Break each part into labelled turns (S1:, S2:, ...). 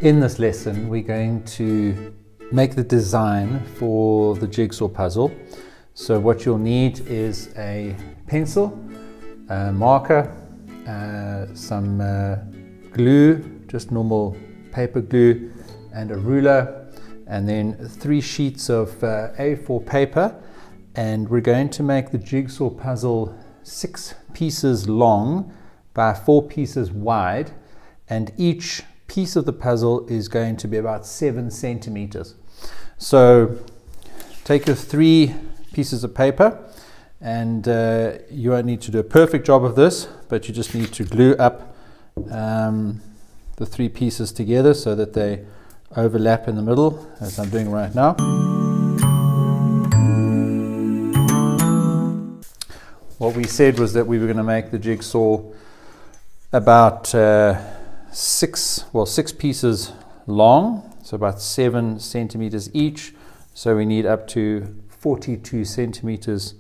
S1: In this lesson, we're going to make the design for the jigsaw puzzle. So what you'll need is a pencil, a marker, some glue, just normal paper glue, and a ruler, and then 3 sheets of A4 paper. And we're going to make the jigsaw puzzle 6 pieces long by 4 pieces wide, and each piece of the puzzle is going to be about 7 centimeters. So take your 3 pieces of paper, and you won't need to do a perfect job of this, but you just need to glue up the 3 pieces together so that they overlap in the middle, as I'm doing right now. What we said was that we were going to make the jigsaw about 6 pieces long, so about 7 centimeters each. So we need up to 42 centimeters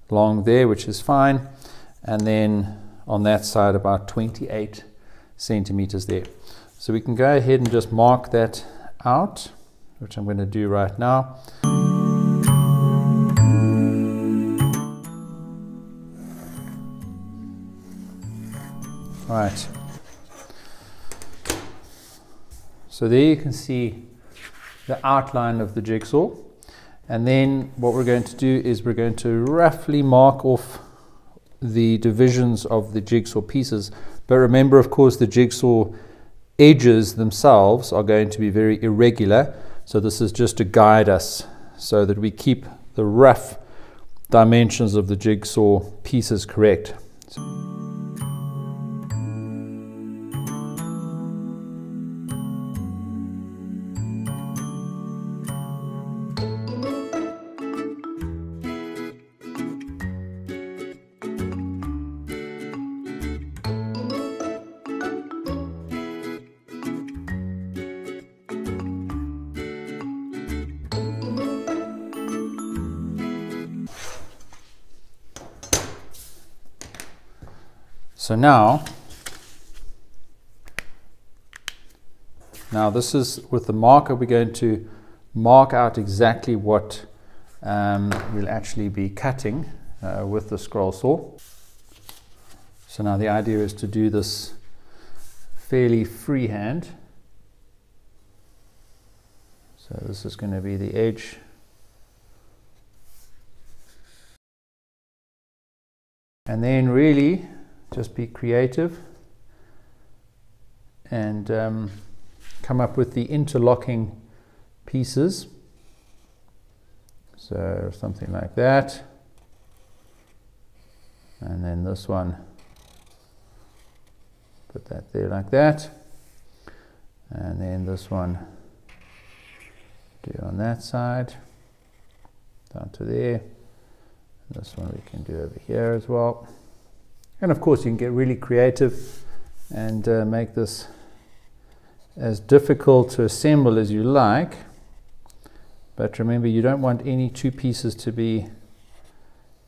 S1: long there, which is fine. And then on that side about 28 centimeters there. So we can go ahead and just mark that out, which I'm going to do right now. All right. So there you can see the outline of the jigsaw, and then what we're going to do is we're going to roughly mark off the divisions of the jigsaw pieces. But remember, of course, the jigsaw edges themselves are going to be very irregular, so this is just to guide us so that we keep the rough dimensions of the jigsaw pieces correct. So now this is with the marker, we're going to mark out exactly what we'll actually be cutting with the scroll saw. So now the idea is to do this fairly freehand. So this is going to be the edge. And then really just be creative and come up with the interlocking pieces. So something like that. And then this one, put that there like that. And then this one, do on that side, down to there. And this one we can do over here as well. And of course you can get really creative and make this as difficult to assemble as you like. But remember, you don't want any 2 pieces to be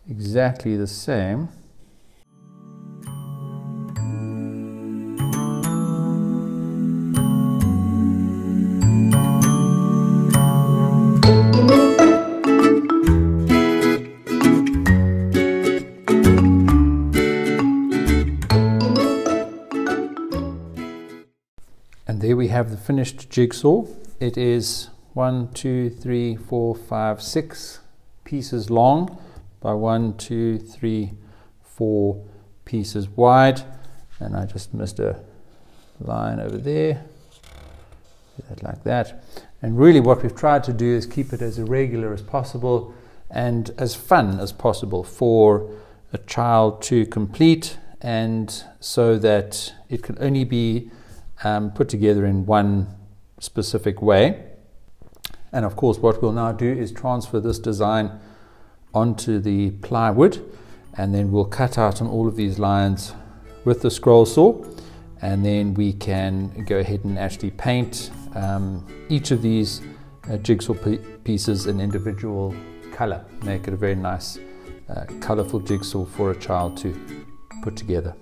S1: exactly the same. And there we have the finished jigsaw. It is 1, 2, 3, 4, 5, 6 pieces long by 1, 2, 3, 4 pieces wide. And I just missed a line over there. Do that like that. And really what we've tried to do is keep it as irregular as possible and as fun as possible for a child to complete, and so that it can only be put together in one specific way. And of course what we'll now do is transfer this design onto the plywood, and then we'll cut out on all of these lines with the scroll saw, and then we can go ahead and actually paint each of these jigsaw pieces an individual color, make it a very nice colorful jigsaw for a child to put together.